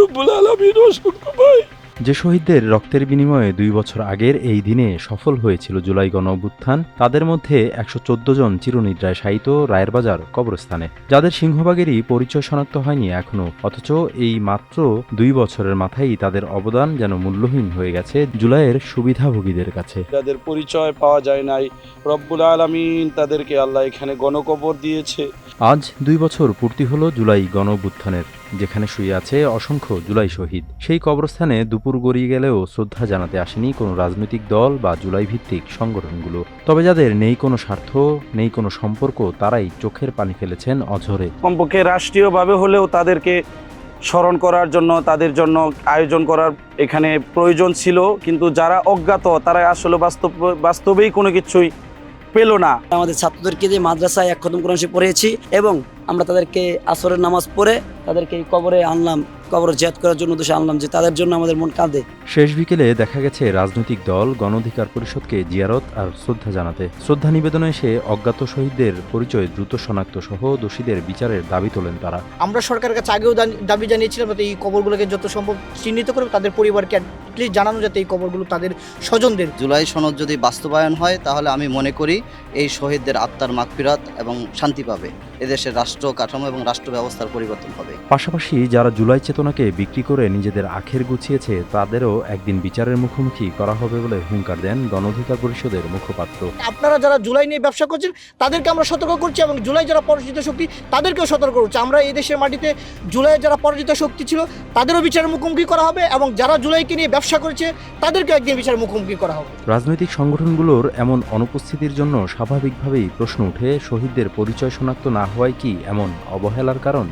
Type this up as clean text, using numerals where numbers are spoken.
রব্বুল আলামিন অসংখ্য ভাই। যে শহীদদের রক্তের বিনিময়ে 2 বছর আগের এই দিনে সফল হয়েছিল জুলাই গণঅভ্যুত্থান, তাদের মধ্যে 114 জন চিরনিদ্রায় শায়িত রায়েরবাজার কবরস্থানে, যাদের সিংহভাগেরই পরিচয় শনাক্ত হয়নি এখনো। অথচ এই মাত্র 2 বছরের মাথায় তাদের অবদান যেন মূল্যহীন হয়ে গেছে জুলাইয়ের সুবিধাভোগীদের কাছে। যাদের পরিচয় পাওয়া যায় নাই, রব্বুল আলামিন তাদেরকে আল্লাহ এখানে গণকবর দিয়েছে। আজ 2 বছর পূর্তি হলো জুলাই গণঅভ্যুত্থানের, যেখানে শুয়ে আছে অসংখ্য জুলাই শহীদ। সেই কবরস্থানে দুপুর গড়িয়ে গেলেও শ্রদ্ধা জানাতে আসেনি কোনো রাজনৈতিক দল বা জুলাই ভিত্তিক সংগঠনগুলো। তবে যাদের নেই কোনো স্বার্থ, নেই কোনো সম্পর্ক, তারাই চোখের পানি ফেলেছেন অঝরে। কমপক্ষে রাষ্ট্রীয়ভাবে হলেও তাদেরকে স্মরণ করার জন্য, তাদের জন্য আয়োজন করার এখানে প্রয়োজন ছিল, কিন্তু যারা অজ্ঞাত তারা আসলে বাস্তবেই কোনো কিছুই পেল না। আমাদের ছাত্রদেরকে যে মাদ্রাসায় এক খতম কোরআন শরীফ পড়িয়েছি এবং আমরা তাদেরকে আসরের নামাজ পড়ে তাদেরকে এই কবরে আনলাম, কবর জিয়াদ করার জন্য উদ্দেশ্যে আনলাম, যে তাদের জন্য আমাদের মন কাঁদে। শেষ বিকেলে দেখা গেছে রাজনৈতিক দল গণ অধিকার পরিষদকে জিয়ারত আর শ্রদ্ধা জানাতে। শ্রদ্ধা নিবেদনে এসে অজ্ঞাত শহীদদের পরিচয় দ্রুত শনাক্ত সহ দোষীদের বিচারের দাবি তোলেন তারা। আমরা সরকারের কাছে আগেও দাবি জানিয়েছিলাম যাতে এই কবরগুলোকে যত সম্ভব চিহ্নিত করে তাদের পরিবারকে অ্যাটলিস্ট জানানো, যাতে এই কবরগুলো তাদের স্বজনদের। জুলাই সনদ যদি বাস্তবায়ন হয় তাহলে আমি মনে করি এই শহীদদের আত্মার মাগফিরাত এবং শান্তি পাবে, এদেশের রাষ্ট্র কাঠামো এবং রাষ্ট্র ব্যবস্থার পরিবর্তন হবে। পাশাপাশি যারা জুলাই চেতনাকে বিক্রি করে নিজেদের আখের গুছিয়েছে, তাদেরও একদিন বিচারের মুখোমুখি করা হবে বলে হুঙ্কার দেন গণ অধিকার পরিষদের মুখপাত্র। আপনারা যারা জুলাই নিয়ে ব্যবসা করছেন তাদেরকে আমরা সতর্ক করছি এবং জুলাই যারা পরাজিত শক্তি তাদেরকেও সতর্ক করছি। আমরা এই দেশের মাটিতে জুলাই যারা পরাজিত শক্তি ছিল তাদেরও বিচারের মুখোমুখি করা হবে এবং যারা জুলাইকে নিয়ে ব্যবসা করেছে তাদেরকে একদিন বিচারের মুখোমুখি করা হবে। রাজনৈতিক সংগঠনগুলোর এমন অনুপস্থিতির জন্য স্বাভাবিকভাবেই প্রশ্ন ওঠে, শহীদদের পরিচয় শনাক্ত না হওয়ায় কি এমন অবহেলার কারণ?